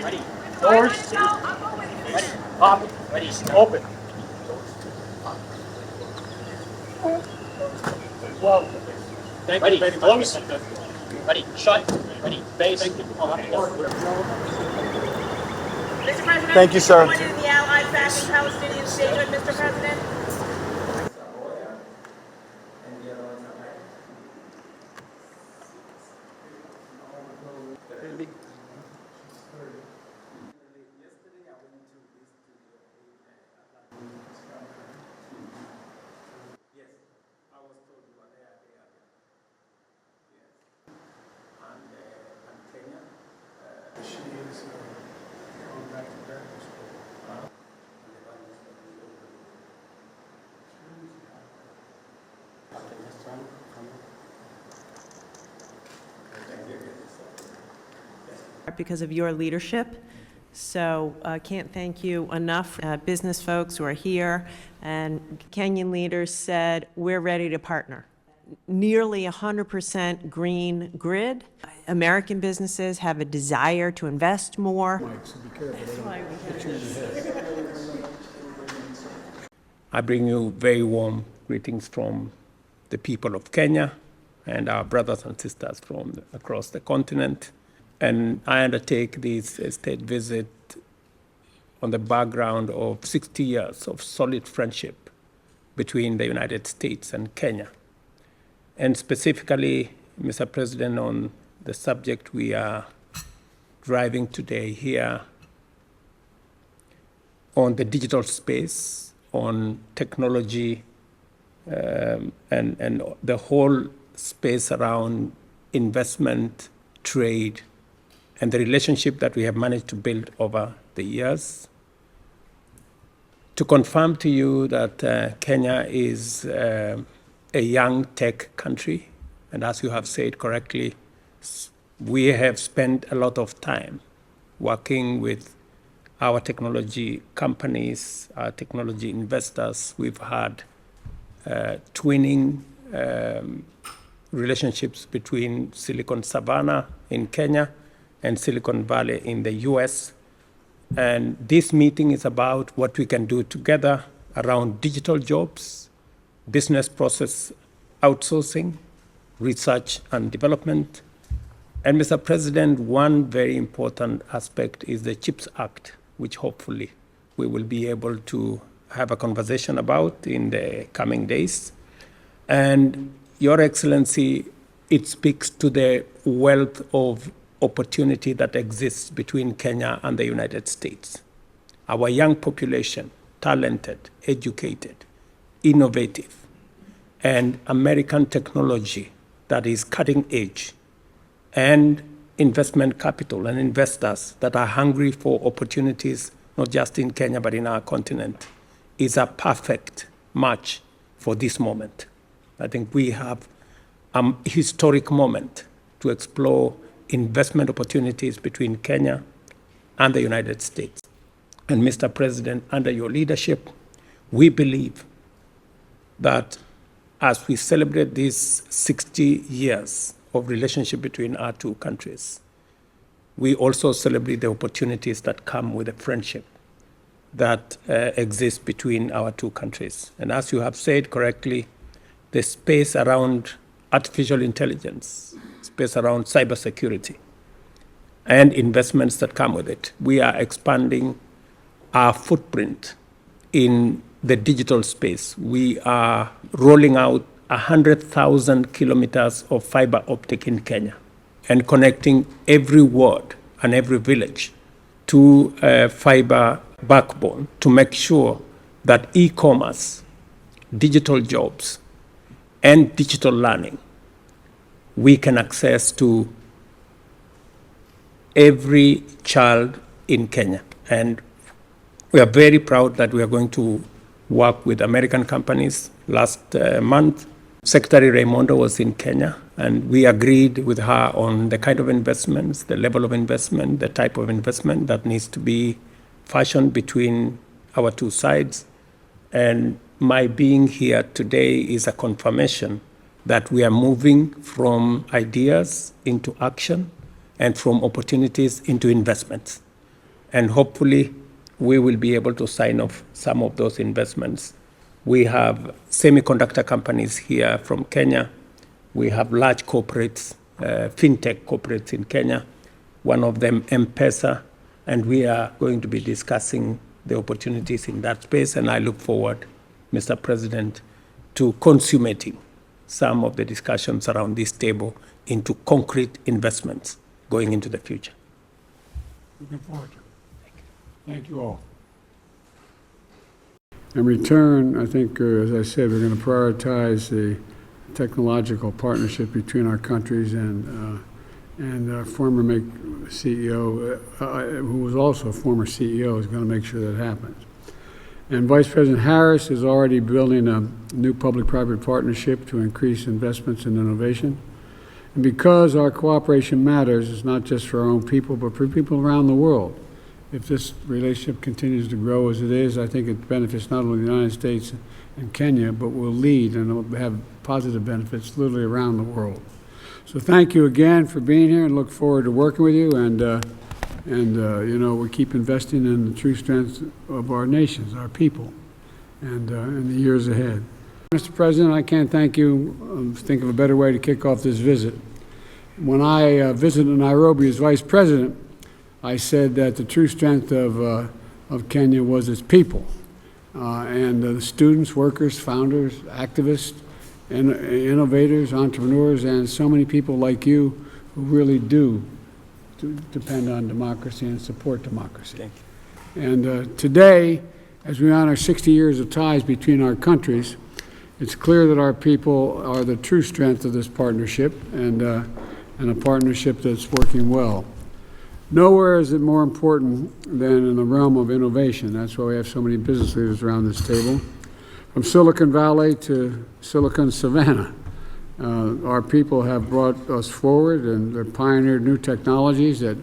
Ready. Doors. Ready. Pop. Ready. Open. Well, ready. Close. Ready. Shut. Ready. Face. Mr. President, Thank you, sir. join in the Allied backing Palestinian statement, Mr. President. Because of your leadership. So I can't thank you enough. Business folks who are here and Kenyan leaders said, we're ready to partner. Nearly 100% green grid. American businesses have a desire to invest more. I bring you very warm greetings from the people of Kenya and our brothers and sisters from across the continent. And I undertake this state visit on the background of 60 years of solid friendship between the United States and Kenya. And specifically, Mr. President, on the subject we are driving today here on the digital space, on technology, and the whole space around investment, trade, and the relationship that we have managed to build over the years. To confirm to you that Kenya is a young tech country, and as you have said correctly, we have spent a lot of time working with our technology companies, our technology investors. We've had twinning relationships between Silicon Savannah in Kenya and Silicon Valley in the US. And this meeting is about what we can do together around digital jobs, business process outsourcing, research and development. And Mr. President, one very important aspect is the CHIPS Act, which hopefully we will be able to have a conversation about in the coming days. And Your Excellency, it speaks to the wealth of opportunity that exists between Kenya and the United States. Our young population, talented, educated, innovative, and American technology that is cutting edge, and investment capital and investors that are hungry for opportunities, not just in Kenya, but in our continent, is a perfect match for this moment. I think we have a historic moment to explore investment opportunities between Kenya and the United States. And Mr. President, under your leadership, we believe that as we celebrate these 60 years of relationship between our two countries, we also celebrate the opportunities that come with the friendship that exists between our two countries. And as you have said correctly, the space around artificial intelligence, space around cybersecurity, and investments that come with it. We are expanding our footprint in the digital space. We are rolling out 100,000 kilometers of fiber optic in Kenya and connecting every ward and every village to a fiber backbone to make sure that e-commerce, digital jobs, and digital learning we can access to every child in Kenya. And we are very proud that we are going to work with American companies. Last month, Secretary Raimondo was in Kenya, and we agreed with her on the kind of investments, the level of investment, the type of investment that needs to be fashioned between our two sides. And my being here today is a confirmation that we are moving from ideas into action and from opportunities into investments. and hopefully we will be able to sign off some of those investments. We have semiconductor companies here from Kenya. We have large corporates, fintech corporates in Kenya, one of them M-Pesa, and we are going to be discussing the opportunities in that space, and I look forward, Mr. President, to consummating some of the discussions around this table into concrete investments going into the future. Looking forward to it. Thank you all. In return, I think, as I said, we're going to prioritize the technological partnership between our countries, and our former CEO, who was also a former CEO, is going to make sure that happens. And Vice President Harris is already building a new public-private partnership to increase investments in innovation. And because our cooperation matters, it's not just for our own people, but for people around the world. If this relationship continues to grow as it is, I think it benefits not only the United States and Kenya, but will lead and will have positive benefits literally around the world. So thank you again for being here, and look forward to working with you. And you know, we keep investing in the true strengths of our nations, our people, and in the years ahead. Mr. President, I can't thank you. Think of a better way to kick off this visit. When I visited Nairobi as Vice President, I said that the true strength of Kenya was its people, and the students, workers, founders, activists, and innovators, entrepreneurs, and so many people like you who really do depend on democracy and support democracy. Thank you. And today, as we honor 60 years of ties between our countries, it's clear that our people are the true strength of this partnership, and a partnership that's working well. Nowhere is it more important than in the realm of innovation. That's why we have so many business leaders around this table. From Silicon Valley to Silicon Savannah, our people have brought us forward, and they've pioneered new technologies that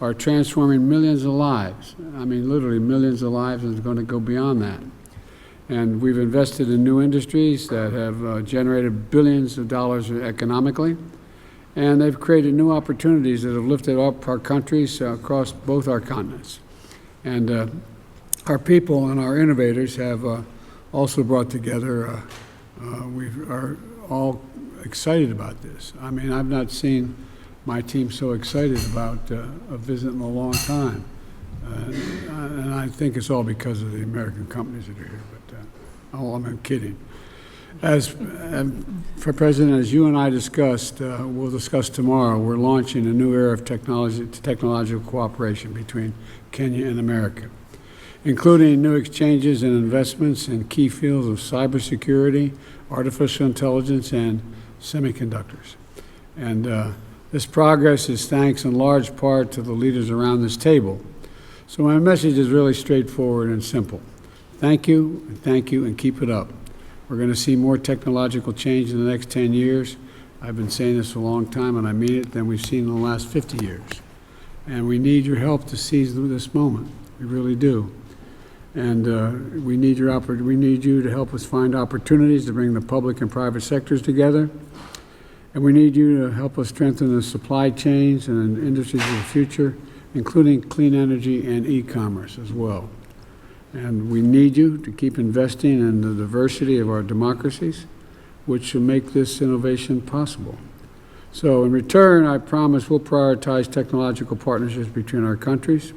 are transforming millions of lives. I mean, literally millions of lives, and it's going to go beyond that. And we've invested in new industries that have generated billions of dollars economically, and they've created new opportunities that have lifted up our countries across both our continents. And our people and our innovators have also brought together, we are all excited about this. I mean, I've not seen my team so excited about a visit in a long time. And I think it's all because of the American companies that are here, but I'm kidding. For President, as you and I discussed, we'll discuss tomorrow, we're launching a new era of technological cooperation between Kenya and America, including new exchanges and investments in key fields of cybersecurity, artificial intelligence, and semiconductors. And this progress is thanks in large part to the leaders around this table. So my message is really straightforward and simple. Thank you, and keep it up. We're going to see more technological change in the next 10 years. I've been saying this a long time, and I mean it, than we've seen in the last 50 years. And we need your help to seize this moment. We really do. And we need you to help us find opportunities to bring the public and private sectors together. And we need you to help us strengthen the supply chains and industries of the future, including clean energy and e-commerce as well. And we need you to keep investing in the diversity of our democracies, which will make this innovation possible. So in return, I promise we'll prioritize technological partnerships between our countries.